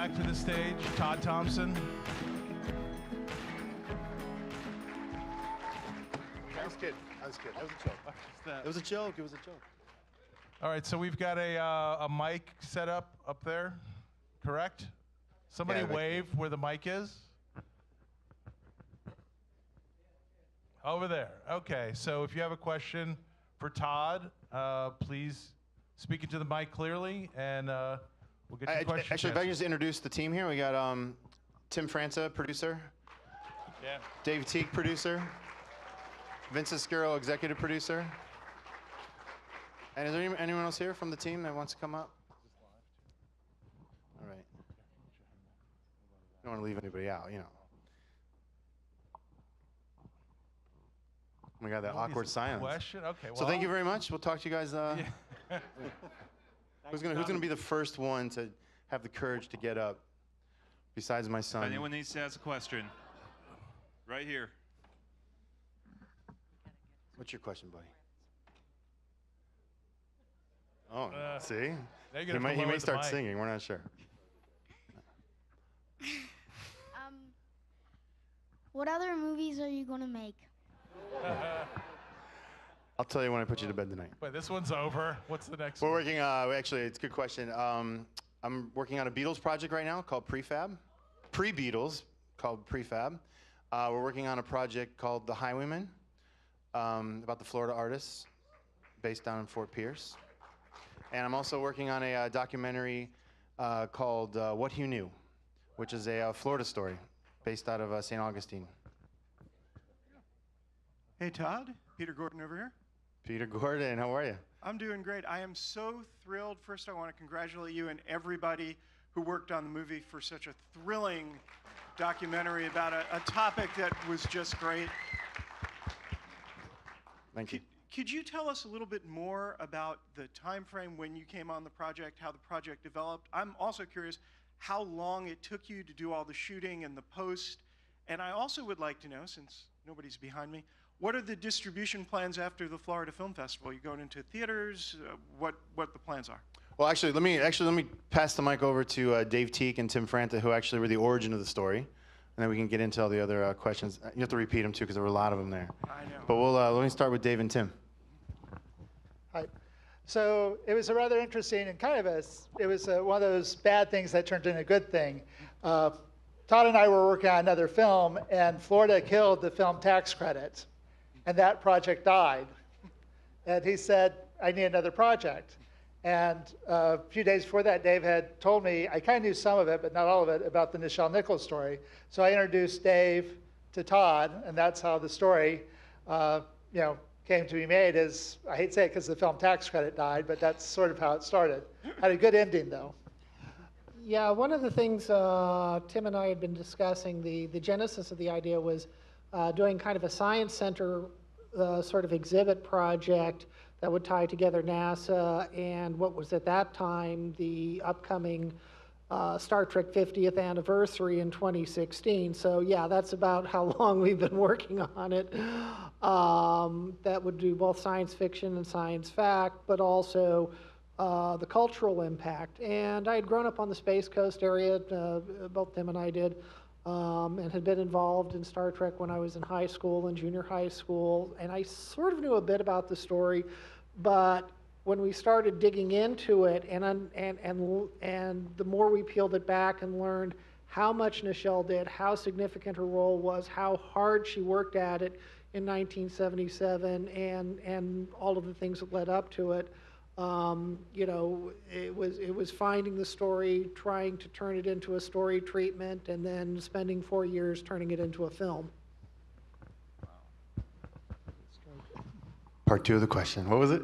back to the stage, Todd Thompson. I was kidding. That was a joke. It was a joke. It was a joke. All right, so we've got a mic set up there, correct? Somebody wave where the mic is. Over there. Okay, so if you have a question for Todd, please speak into the mic clearly, and we'll get your question. Actually, if I can just introduce the team here, we got Tim Franta, producer. Yeah. Dave Teague, producer. Vince Escuro, executive producer. And is there anyone else here from the team that wants to come up? All right. Don't want to leave anybody out, you know. We got that awkward silence. Question? Okay. Well, so thank you very much. We'll talk to you guys. Who's gonna be the first one to have the courage to get up? Besides my son. If anyone needs to ask a question, right here. What's your question, buddy? Oh, see? He may start singing. We're not sure. What other movies are you going to make? I'll tell you when I put you to bed tonight. Wait, this one's over. What's the next We're one? working, actually, it's a good question. I'm working on a Beatles project right now called Prefab. Pre-Beatles, called Prefab. We're working on a project called The Highwaymen, about the Florida artists based down in Fort Pierce. And I'm also working on a documentary called What You Knew, which is a Florida story based out of St. Augustine. Hey, Todd. Peter Gordon over here. Peter Gordon, how are you? I'm doing great. I am so thrilled. First, I want to congratulate you and everybody who worked on the movie for such a thrilling documentary about a topic that was just great. Thank you. Could you tell us a little bit more about the time frame when you came on the project, how the project developed? I'm also curious how long it took you to do all the shooting and the post. And I also would like to know, since nobody's behind me, what are the distribution plans after the Florida Film Festival? You going into theaters? What the plans are? Well, actually, let me pass the mic over to Dave Teague and Tim Franta, who actually were the origin of the story, and then we can get into all the other questions. You have to repeat them too, because there were a lot of them there. I know. But let me start with Dave and Tim. Hi. So it was a rather interesting and kind of it was one of those bad things that turned into a good thing. Todd and I were working on another film, and Florida killed the film tax credit, and that project died. And he said, I need another project. And a few days before that, Dave had told me, I kind of knew some of it, but not all of it, about the Nichelle Nichols story. So I introduced Dave to Todd, and that's how the story came to be made. I hate to say it because the film tax credit died, but that's sort of how it started. Had a good ending, though. Yeah, one of the things Tim and I had been discussing, the genesis of the idea was doing kind of a science center sort of exhibit project that would tie together NASA and what was at that time the upcoming Star Trek 50th anniversary in 2016. So yeah, that's about how long we've been working on it. That would do both science fiction and science fact, but also the cultural impact. And I had grown up on the Space Coast area, both Tim and I did, and had been involved in Star Trek when I was in high school and junior high school. And I sort of knew a bit about the story, but when we started digging into it, and the more we peeled it back and learned how much Nichelle did, how significant her role was, how hard she worked at it in 1977, and all of the things that led up to it, it was finding the story, trying to turn it into a story treatment, and then spending 4 years turning it into a film. Part two of the question. What was it?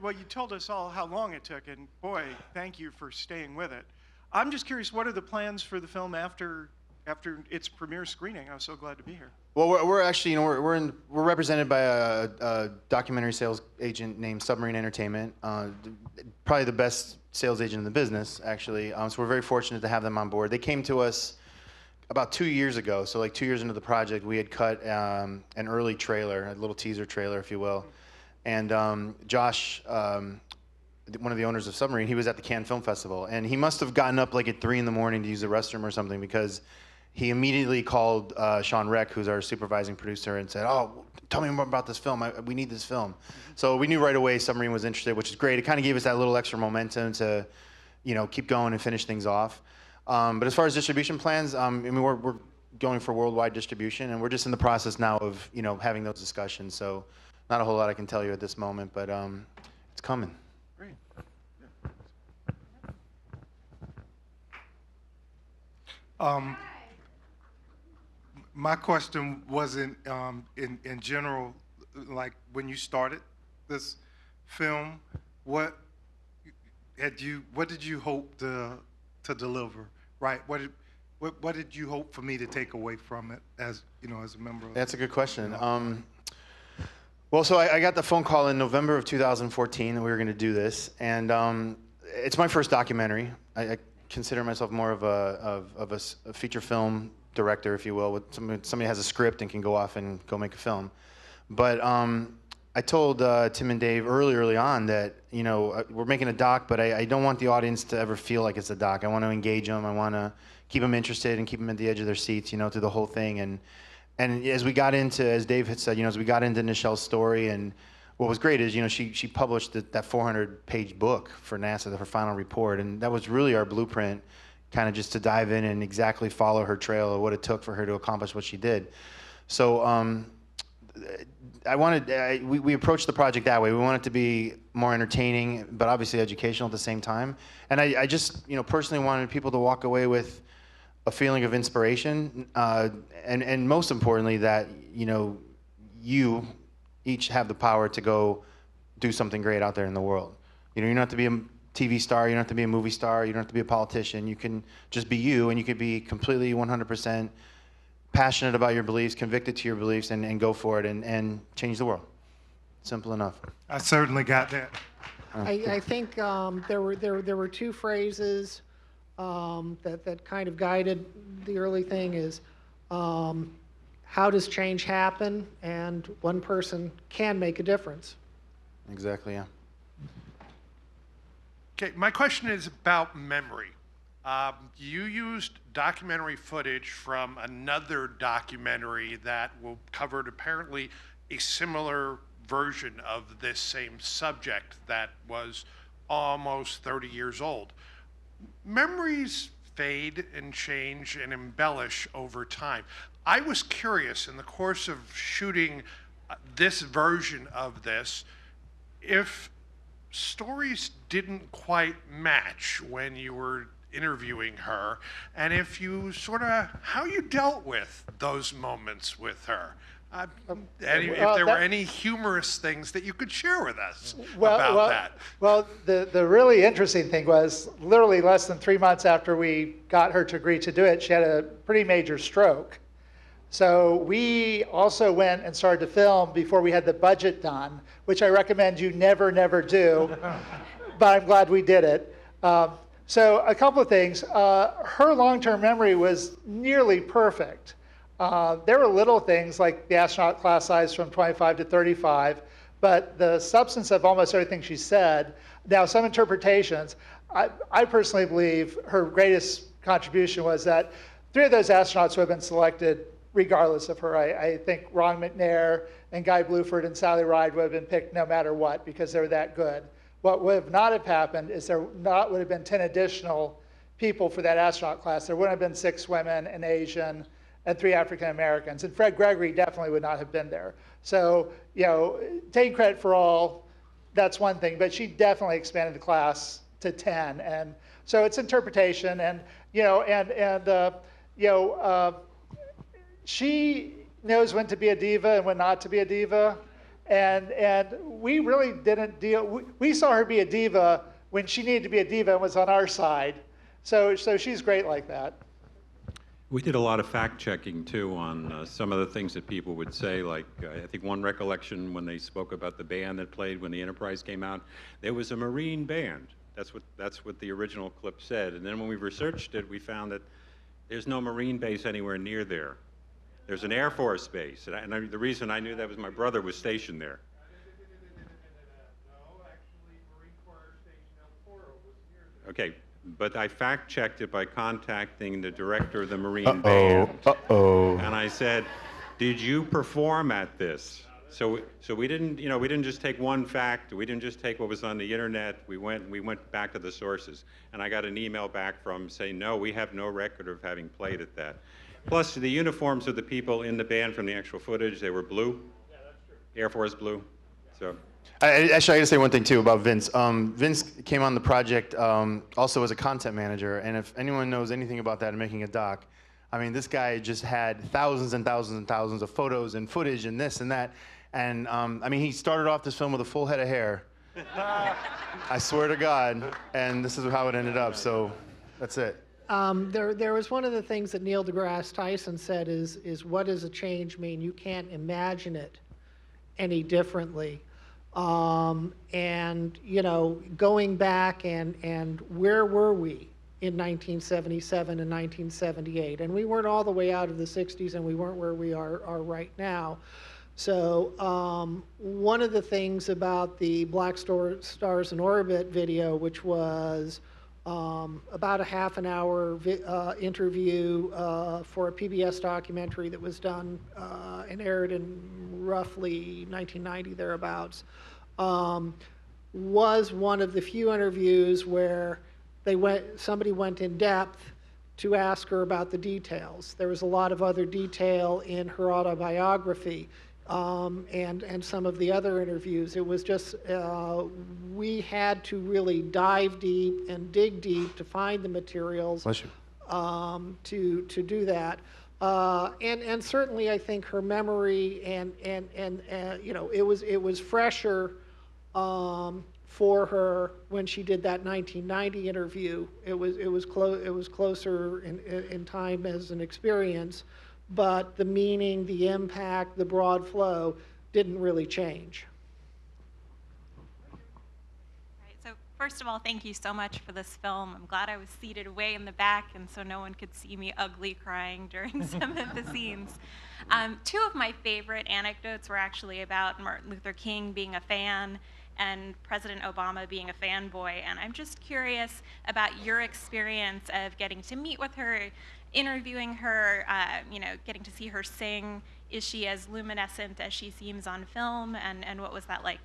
Well, you told us all how long it took, and boy, thank you for staying with it. I'm just curious, what are the plans for the film after its premiere screening? I was so glad to be here. Well, we're actually, we're represented by a documentary sales agent named Submarine Entertainment, probably the best sales agent in the business, actually. So we're very fortunate to have them on board. They came to us about 2 years ago, so like 2 years into the project, we had cut an early trailer, a little teaser trailer, if you will. And Josh one of the owners of Submarine, he was at the Cannes Film Festival, and he must have gotten up like at 3 a.m. to use the restroom or something, because he immediately called Sean Reck, who's our supervising producer, and said, "Oh, tell me more about this film. We need this film." So we knew right away Submarine was interested, which is great. It kind of gave us that little extra momentum to, keep going and finish things off. But as far as distribution plans, I mean, we're going for worldwide distribution, and we're just in the process now of, having those discussions. So not a whole lot I can tell you at this moment, but it's coming. Great. My question wasn't in general, like when you started this film, what did you hope to deliver, right? What did you hope for me to take away from it as as a member of That's a good question. Well, so I got the phone call in November of 2014 that we were going to do this, and it's my first documentary. I consider myself more of a feature film director, if you will, with somebody has a script and can go off and go make a film. But I told Tim and Dave early on that we're making a doc, but I don't want the audience to ever feel like it's a doc. I want to engage them. I want to keep them interested and keep them at the edge of their seats, through the whole thing. And as we got into, as Dave had said, as we got into Nichelle's story, and what was great is, she published that 400-page book for NASA, her final report, and that was really our blueprint, kind of just to dive in and exactly follow her trail of what it took for her to accomplish what she did. So we approached the project that way. We wanted it to be more entertaining, but obviously educational at the same time. And I just, personally wanted people to walk away with a feeling of inspiration, and most importantly that, you each have the power to go do something great out there in the world. You don't have to be a TV star, you don't have to be a movie star, you don't have to be a politician. You can just be you, and you could be completely 100% passionate about your beliefs, convicted to your beliefs, and go for it and change the world. Simple enough. I certainly got that. I think there were two phrases that kind of guided the early thing is how does change happen, and one person can make a difference. Exactly, yeah. Okay, my question is about memory. You used documentary footage from another documentary that covered apparently a similar version of this same subject that was almost 30 years old. Memories fade and change and embellish over time. I was curious in the course of shooting this version of this, if stories didn't quite match when you were interviewing her, and if you how you dealt with those moments with her. If there were any humorous things that you could share with us about that. Well, the really interesting thing was literally less than 3 months after we got her to agree to do it, she had a pretty major stroke. So we also went and started to film before we had the budget done, which I recommend you never do, but I'm glad we did it. So a couple of things. Her long-term memory was nearly perfect. There were little things like the astronaut class size from 25 to 35, but the substance of almost everything she said. Now, some interpretations, I personally believe her greatest contribution was that 3 of those astronauts who have been selected regardless of her. I think Ron McNair and Guy Bluford and Sally Ride would have been picked no matter what because they were that good. What would not have happened is there would have been 10 additional people for that astronaut class. There wouldn't have been 6 women, an Asian, and 3 African Americans. And Fred Gregory definitely would not have been there. So, taking credit for all, that's one thing, but she definitely expanded the class to 10. And so it's interpretation, and, she knows when to be a diva and when not to be a diva. And we really didn't deal, we saw her be a diva when she needed to be a diva and was on our side. So she's great like that. We did a lot of fact checking too on some of the things that people would say, like I think one recollection when they spoke about the band that played when the Enterprise came out, there was a Marine band. That's what the original clip said. And then when we researched it, we found that there's no Marine base anywhere near there. There's an Air Force base, and the reason I knew that was my brother was stationed there. No, actually, Marine Corps Air Station Okay, but I fact-checked it by contacting the director of the Marine Band. And I said, did you perform at this? So we didn't, we didn't just take one fact. We didn't just take what was on the internet. We went back to the sources. And I got an email back from saying, no, we have no record of having played at that. Plus, the uniforms of the people in the band from the actual footage, they were blue. Yeah, that's true. Air Force blue. So. Actually, I gotta say one thing too about Vince. Vince came on the project also as a content manager, and if anyone knows anything about that and making a doc, I mean, this guy just had thousands and thousands and thousands of photos and footage and this and that. And I mean, he started off this film with a full head of hair. I swear to God, and this is how it ended up, so that's it. There was one of the things that Neil deGrasse Tyson said is what does a change mean? You can't imagine it any differently. And, going back and where were we in 1977 and 1978? And we weren't all the way out of the 60s, and we weren't where we are right now. So one of the things about the Black Stars in Orbit video, which was about a half an hour interview for a PBS documentary that was done and aired in roughly 1990 thereabouts, was one of the few interviews where somebody went in depth to ask her about the details. There was a lot of other detail in her autobiography. And some of the other interviews. It was just, we had to really dive deep and dig deep to find the materials to do that. And certainly I think her memory and it was fresher for her when she did that 1990 interview. It was closer in time as an experience. But the meaning, the impact, the broad flow didn't really change. Right, so first of all, thank you so much for this film. I'm glad I was seated way in the back and so no one could see me ugly crying during some of the scenes. Two of my favorite anecdotes were actually about Martin Luther King being a fan and President Obama being a fanboy. And I'm just curious about your experience of getting to meet with her, interviewing her, getting to see her sing. Is she as luminescent as she seems on film, and what was that like?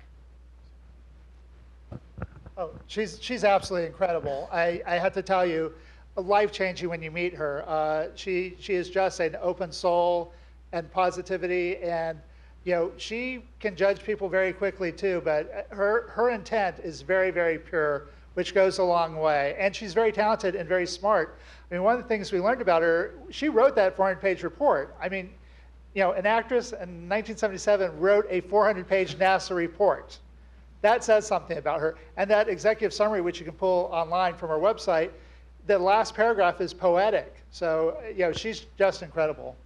Oh, she's absolutely incredible. I have to tell you, life-changing when you meet her. She is just an open soul and positivity, and she can judge people very quickly too, but her intent is very, very pure, which goes a long way. And she's very talented and very smart. I mean, one of the things we learned about her, she wrote that 400-page report. I mean, an actress in 1977 wrote a 400-page NASA report. That says something about her. And that executive summary, which you can pull online from our website, the last paragraph is poetic. So, she's just incredible.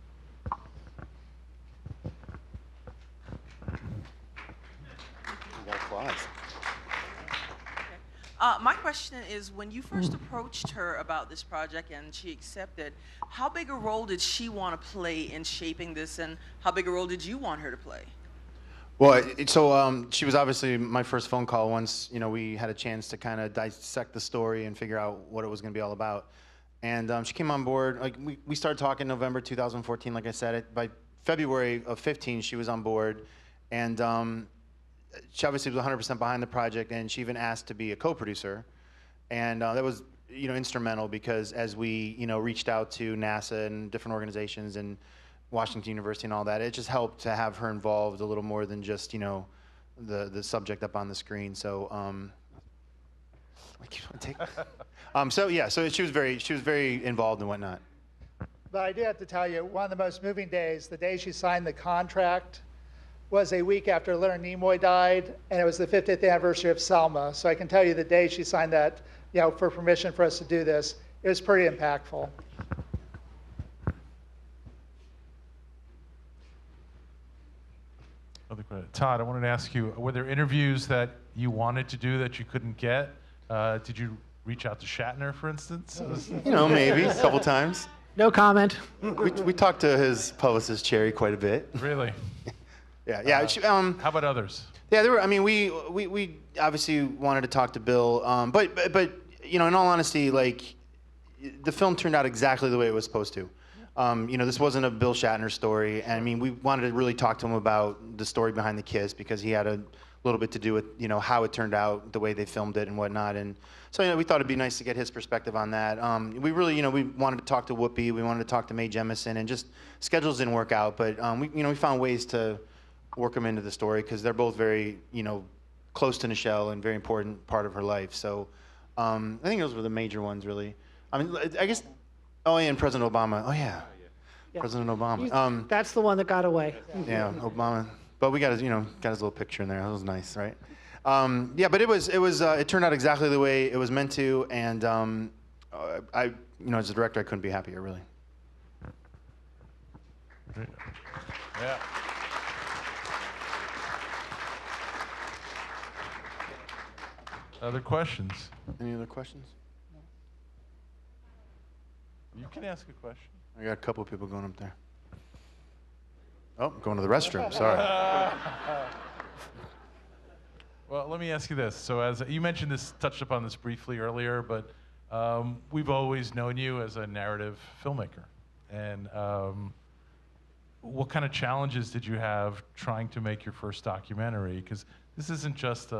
My question is, when you first approached her about this project and she accepted, how big a role did she want to play in shaping this, and how big a role did you want her to play? Well, she was obviously my first phone call once we had a chance to kind of dissect the story and figure out what it was going to be all about. And she came on board. Like we started talking November 2014. Like I said, by February of 15, she was on board, and she obviously was 100% behind the project, and she even asked to be a co-producer, and that was instrumental because as we reached out to NASA and different organizations and Washington University and all that, it just helped to have her involved a little more than just the subject up on the screen. So so she was very involved and whatnot. But I do have to tell you, one of the most moving days, the day she signed the contract, was a week after Leonard Nimoy died, and it was the 50th anniversary of Selma. So I can tell you the day she signed that, for permission for us to do this, it was pretty impactful. Todd, I wanted to ask you, were there interviews that you wanted to do that you couldn't get? Did you reach out to Shatner, for instance? Maybe a couple times. No comment. We talked to his publicist, Cherry, quite a bit. Really? Yeah. How about others? Yeah, there were. I mean, we obviously wanted to talk to Bill, but in all honesty, like, the film turned out exactly the way it was supposed to. This wasn't a Bill Shatner story, and I mean, we wanted to really talk to him about the story behind the kiss because he had a little bit to do with, how it turned out, the way they filmed it and whatnot. And so, we thought it'd be nice to get his perspective on that. We really, we wanted to talk to Whoopi, we wanted to talk to Mae Jemison, and just schedules didn't work out, but we found ways to work them into the story because they're both very, close to Nichelle and very important part of her life. So I think those were the major ones, really. I mean, I guess. Oh, yeah, and President Obama. Oh, yeah. President Obama. That's the one that got away. Yeah, Obama. But we got his, got his little picture in there. That was nice, right? Yeah, but it turned out exactly the way it was meant to, and I, as a director, I couldn't be happier, really. Yeah. Other questions? Any other questions? You can ask a question. I got a couple of people going up there. Oh, going to the restroom. Sorry. Well, let me ask you this. So, as you mentioned this, touched upon this briefly earlier, but we've always known you as a narrative filmmaker. And what kind of challenges did you have trying to make your first documentary? Because this isn't just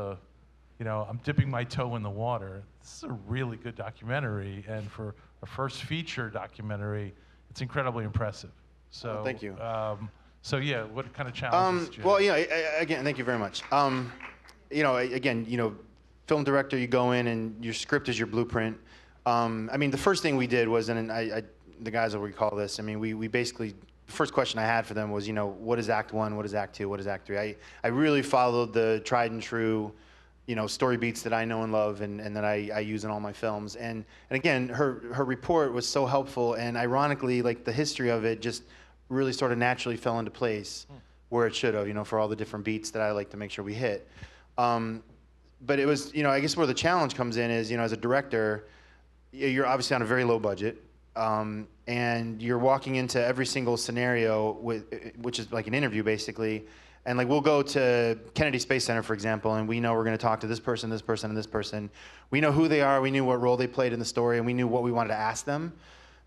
I'm dipping my toe in the water. This is a really good documentary, and for a first feature documentary, it's incredibly impressive. So, thank you. So yeah, what kind of challenges did you well, have? again, thank you very much. Again, film director, you go in and your script is your blueprint. I mean, the first thing we did was, and the guys will recall this. I mean, we basically, the first question I had for them was, what is Act 1, what is Act 2, what is Act 3? I really followed the tried and true, story beats that I know and love and that I use in all my films. And again, her report was so helpful, and ironically, like, the history of it just really sort of naturally fell into place where it should have, for all the different beats that I like to make sure we hit. But it was, I guess where the challenge comes in is, as a director, you're obviously on a very low budget, and you're walking into every single scenario which is like an interview basically. And like, we'll go to Kennedy Space Center, for example, and we know we're going to talk to this person, this person, and this person. We know who they are, we knew what role they played in the story, and we knew what we wanted to ask them.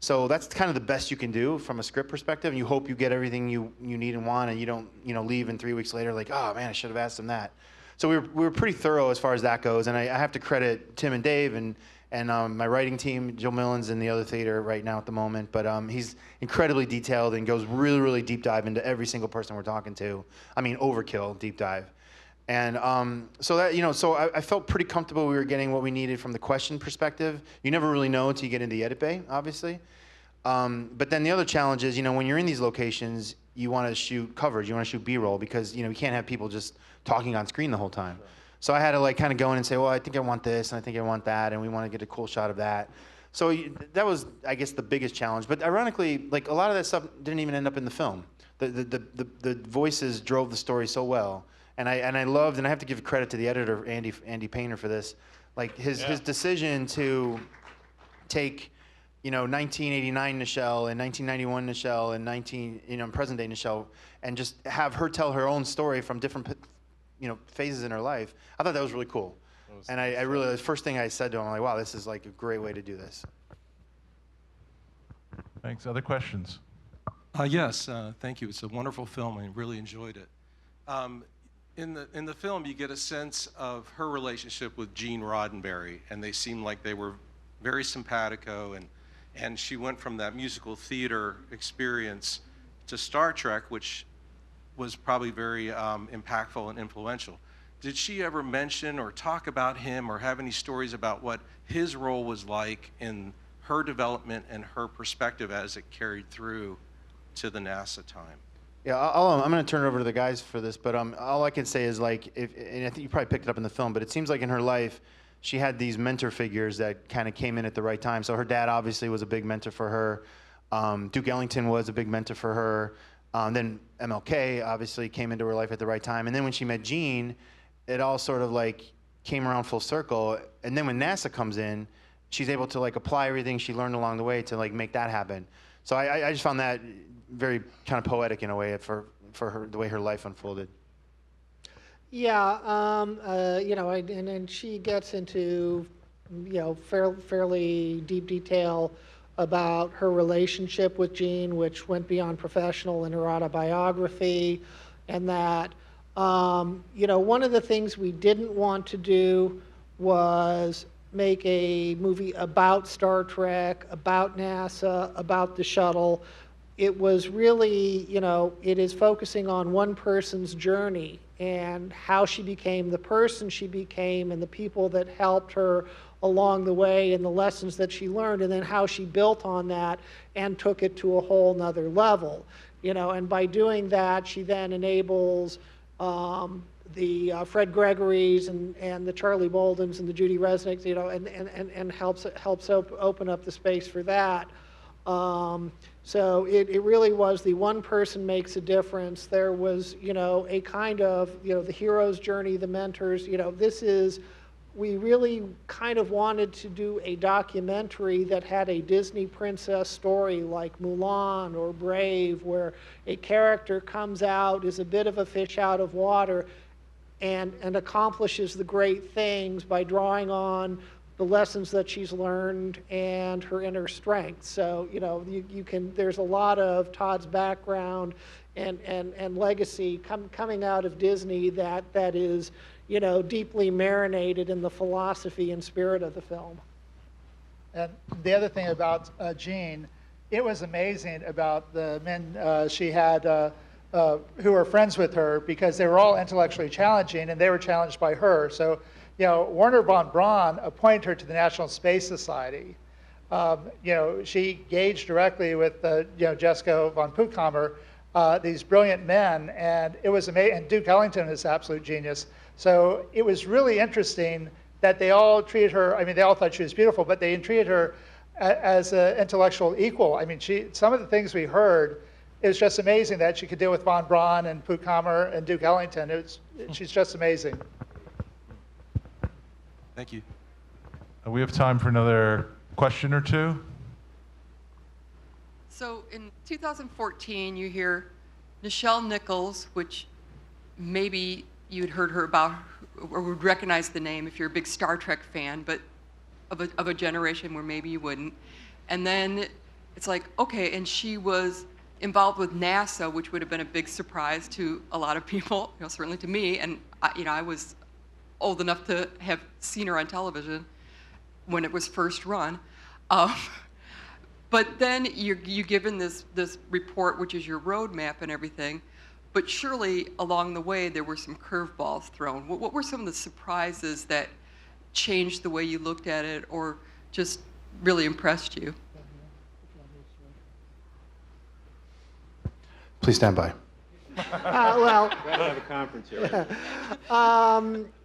So that's kind of the best you can do from a script perspective, and you hope you get everything you need and want, and you don't leave and 3 weeks later like, oh man, I should have asked them that. So we were pretty thorough as far as that goes, and I have to credit Tim and Dave and my writing team. Joe Millen's in the other theater right now at the moment, but he's incredibly detailed and goes really, really deep dive into every single person we're talking to. I mean, overkill deep dive. And so that, so I felt pretty comfortable we were getting what we needed from the question perspective. You never really know until you get into the edit bay, obviously. But then the other challenge is, when you're in these locations, you want to shoot coverage, you want to shoot B-roll, because, you can't have people just talking on screen the whole time. Sure. So I had to kind of go in and say, well, I think I want this, and I think I want that, and we want to get a cool shot of that. So that was, I guess, the biggest challenge. But ironically, a lot of that stuff didn't even end up in the film. The voices drove the story so well. And I loved, and I have to give credit to the editor, Andy Painter, for this. His decision to take, 1989 Nichelle and 1991 Nichelle and present day Nichelle, and just have her tell her own story from different, phases in her life. I thought that was really cool. And I really, the first thing I said to him, I'm like, wow, this is a great way to do this. Thanks. Other questions? Yes, thank you. It's a wonderful film. I really enjoyed it. In the film, you get a sense of her relationship with Gene Roddenberry, and they seem like they were very simpatico, and she went from that musical theater experience to Star Trek, which was probably very impactful and influential. Did she ever mention or talk about him or have any stories about what his role was like in her development and her perspective as it carried through to the NASA time? Yeah, I'm going to turn it over to the guys for this, but all I can say is, and I think you probably picked it up in the film, but it seems like in her life, she had these mentor figures that kind of came in at the right time. So her dad obviously was a big mentor for her. Duke Ellington was a big mentor for her. Then MLK obviously came into her life at the right time. And then when she met Gene, it all sort of came around full circle. And then when NASA comes in, she's able to apply everything she learned along the way to make that happen. So I just found that very kind of poetic in a way for her, the way her life unfolded. Yeah, and she gets into fairly deep detail about her relationship with Jean, which went beyond professional in her autobiography, and that, one of the things we didn't want to do was make a movie about Star Trek, about NASA, about the shuttle. It was really, it is focusing on one person's journey and how she became the person she became and the people that helped her along the way and the lessons that she learned, and then how she built on that and took it to a whole nother level. And by doing that, she then enables the Fred Gregorys and the Charlie Boldens and the Judy Resnicks, and helps open up the space for that. So it really was the one person makes a difference. There was, a kind of, the hero's journey, the mentors, we really kind of wanted to do a documentary that had a Disney princess story like Mulan or Brave, where a character comes out, is a bit of a fish out of water, and accomplishes the great things by drawing on the lessons that she's learned and her inner strength. So, you can, there's a lot of Todd's background and legacy coming out of Disney that is, deeply marinated in the philosophy and spirit of the film. And the other thing about Jean, it was amazing about the men she had who were friends with her, because they were all intellectually challenging and they were challenged by her. So, Werner von Braun appointed her to the National Space Society. She engaged directly with, Jesco von Puttkamer, these brilliant men, and it was amazing. And Duke Ellington is an absolute genius. So it was really interesting that they all treated her, they all thought she was beautiful, but they treated her as an intellectual equal. Some of the things we heard, it was just amazing that she could deal with von Braun and Puttkamer and Duke Ellington. She's just amazing. Thank you. We have time for another question or two. So in 2014, you hear Nichelle Nichols, which maybe you'd heard her about or would recognize the name if you're a big Star Trek fan, but of a generation where maybe you wouldn't. And then it's like, okay, and she was involved with NASA, which would have been a big surprise to a lot of people, certainly to me. And I was old enough to have seen her on television when it was first run. But then you're given this report, which is your roadmap and everything. But surely along the way there were some curveballs thrown. What were some of the surprises that changed the way you looked at it, or just really impressed you? Please stand by. Well, we gotta have a conference here.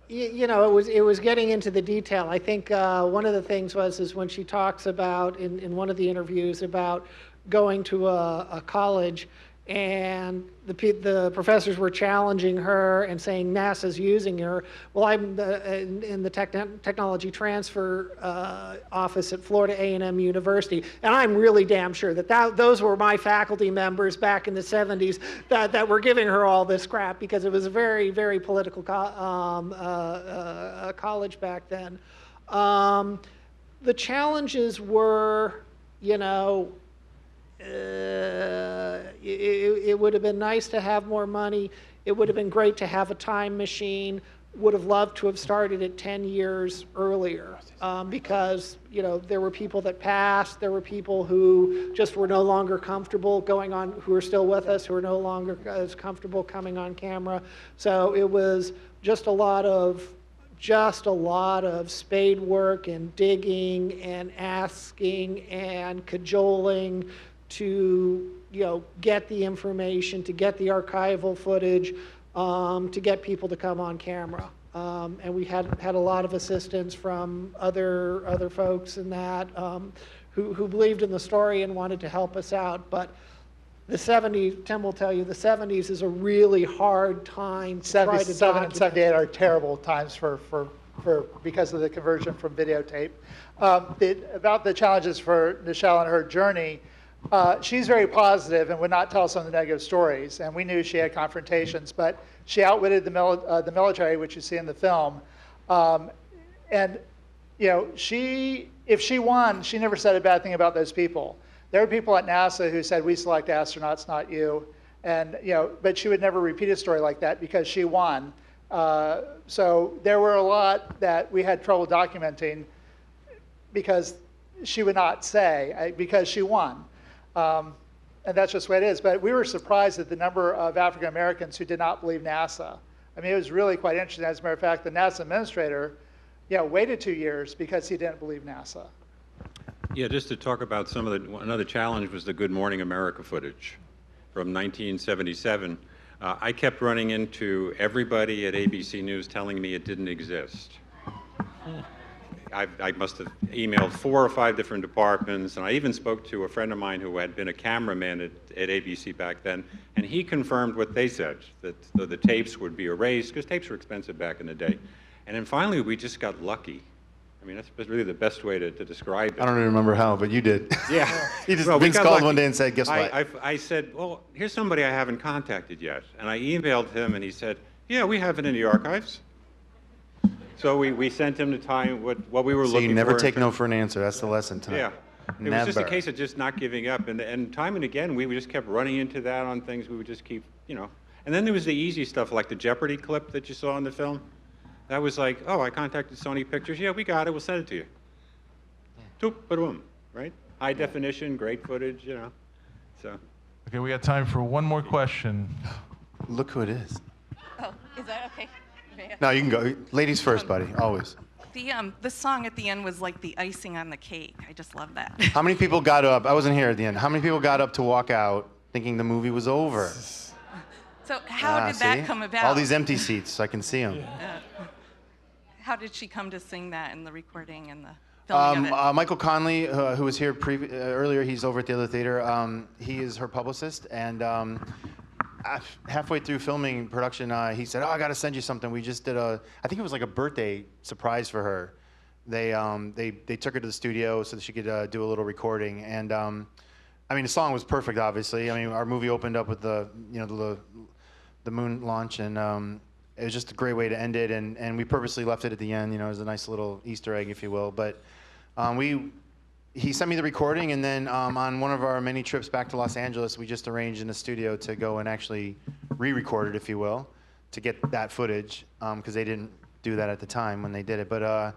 It was getting into the detail. I think one of the things is when she talks about in one of the interviews about going to a college, and the professors were challenging her and saying NASA's using her. Well, I'm in the technology transfer office at Florida A&M University, and I'm really damn sure that those were my faculty members back in the 70s that were giving her all this crap, because it was a very, very political college back then. The challenges were, it would have been nice to have more money. It would have been great to have a time machine. Would have loved to have started it 10 years earlier, because there were people that passed. There were people who just were no longer comfortable going on, who are still with us, who are no longer as comfortable coming on camera. So it was just a lot of spade work and digging and asking and cajoling to get the information, to get the archival footage, to get people to come on camera. And we had a lot of assistance from other folks in that who believed in the story and wanted to help us out. But the 70s, Tim will tell you, the 70s is a really hard time to try to 77 and document. 78 are terrible times because of the conversion from videotape. About the challenges for Nichelle and her journey, she's very positive and would not tell some of the negative stories. And we knew she had confrontations, but she outwitted the military, which you see in the film. And if she won, she never said a bad thing about those people. There were people at NASA who said, we select astronauts, not you. And, but she would never repeat a story like that because she won. So there were a lot that we had trouble documenting because she would not say, because she won. And that's just the way it is. But we were surprised at the number of African Americans who did not believe NASA. I mean, it was really quite interesting. As a matter of fact, the NASA administrator, waited 2 years because he didn't believe NASA. Yeah, just to talk about another challenge was the Good Morning America footage from 1977. I kept running into everybody at ABC News telling me it didn't exist. I must have emailed 4 or 5 different departments, and I even spoke to a friend of mine who had been a cameraman at ABC back then, and he confirmed what they said, that the tapes would be erased, because tapes were expensive back in the day. And then finally, we just got lucky. I mean, that's really the best way to describe it. I don't even remember how, but you did. Yeah. Vince called one day and said, guess what? I said, well, here's somebody I haven't contacted yet. And I emailed him, and he said, yeah, we have it in the archives. So we sent him the time, what we were looking for. So you never take no for an answer. That's the lesson tonight. Yeah. It was just a case of just not giving up. And time and again, we just kept running into that on things. We would just keep, And then there was the easy stuff, like the Jeopardy clip that you saw in the film. That was like, oh, I contacted Sony Pictures. Yeah, we got it. We'll send it to you. Toop, ba-doom, right? High definition, great footage, So. Okay, we got time for one more question. Look who it is. Oh, is that okay? No, you can go. Ladies first, buddy, always. The song at the end was like the icing on the cake. I just love that. How many people got up? I wasn't here at the end. How many people got up to walk out thinking the movie was over? So how did that come about? All these empty seats, I can see them. How did she come to sing that in the recording and the filming of it? Michael Conley, who was here earlier, he's over at the other theater. He is her publicist, and halfway through filming production, he said, "Oh, I got to send you something. We just did I think it was like a birthday surprise for her. They took her to the studio so that she could do a little recording, and I mean, the song was perfect, obviously. I mean, our movie opened up with the moon launch, and it was just a great way to end it, and we purposely left it at the end, as a nice little Easter egg, if you will. But he sent me the recording, and then on one of our many trips back to Los Angeles, we just arranged in the studio to go and actually re-record it, if you will, to get that footage, because they didn't do that at the time when they did it. But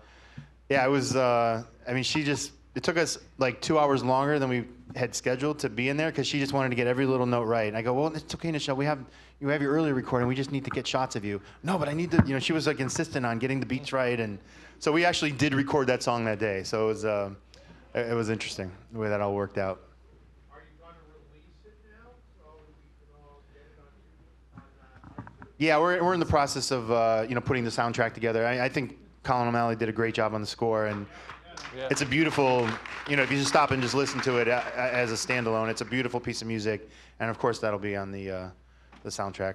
yeah, it was, I mean, it took us like 2 hours longer than we had scheduled to be in there, because she just wanted to get every little note right. And I go, well, it's okay, Nichelle, you have your earlier recording, we just need to get shots of you. No, but I need to, she was like insistent on getting the beats right, and so we actually did record that song that day. So it was interesting the way that all worked out. Are you going to release it now, so we can all get it on Yeah, we're in the process of putting the soundtrack together. I think Colin O'Malley did a great job on the score, and it's a beautiful, if you just stop and just listen to it as a standalone, it's a beautiful piece of music, and of course that'll be on the soundtrack.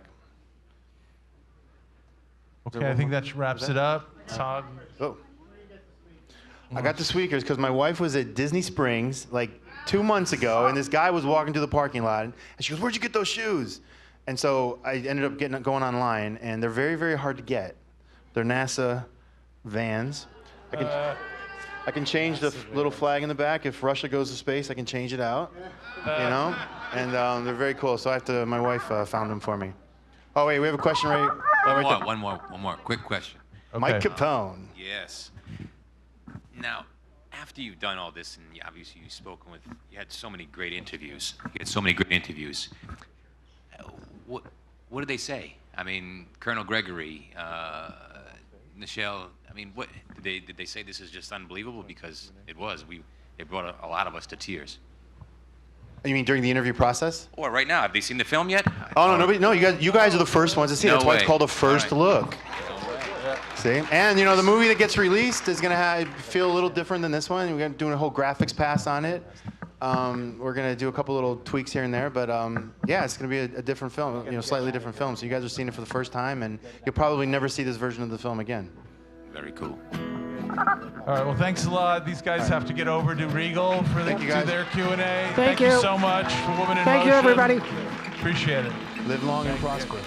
Okay, I think that wraps it up. Todd. Oh. I got the squeakers because my wife was at Disney Springs like 2 months ago, and this guy was walking to the parking lot, and she goes, "Where'd you get those shoes?" And so I ended up going online, and they're very, very hard to get. They're NASA Vans. I can change the little flag in the back. If Russia goes to space, I can change it out, and they're very cool. So my wife found them for me. Oh wait, we have a question right there. One more. Quick question. Okay. Mike Capone. Yes. Now, after you've done all this, and obviously you had so many great interviews. What did they say? I mean, Colonel Gregory, Nichelle. I mean, what did they say? This is just unbelievable, because it was. It brought a lot of us to tears. You mean during the interview process? Or right now? Have they seen the film yet? Oh no, no, you guys are the first ones to see it. That's why it's called a first look. See? And the movie that gets released is gonna feel a little different than this one. We're gonna do a whole graphics pass on it. We're gonna do a couple little tweaks here and there, but yeah, it's gonna be a different film, slightly different film. So you guys are seeing it for the first time, and you'll probably never see this version of the film again. Very cool. All right, well, thanks a lot. These guys have to get over to Regal for their Q&A. Thank you so much for Women in Motion. Thank you, everybody. Appreciate it. Live long and prosper.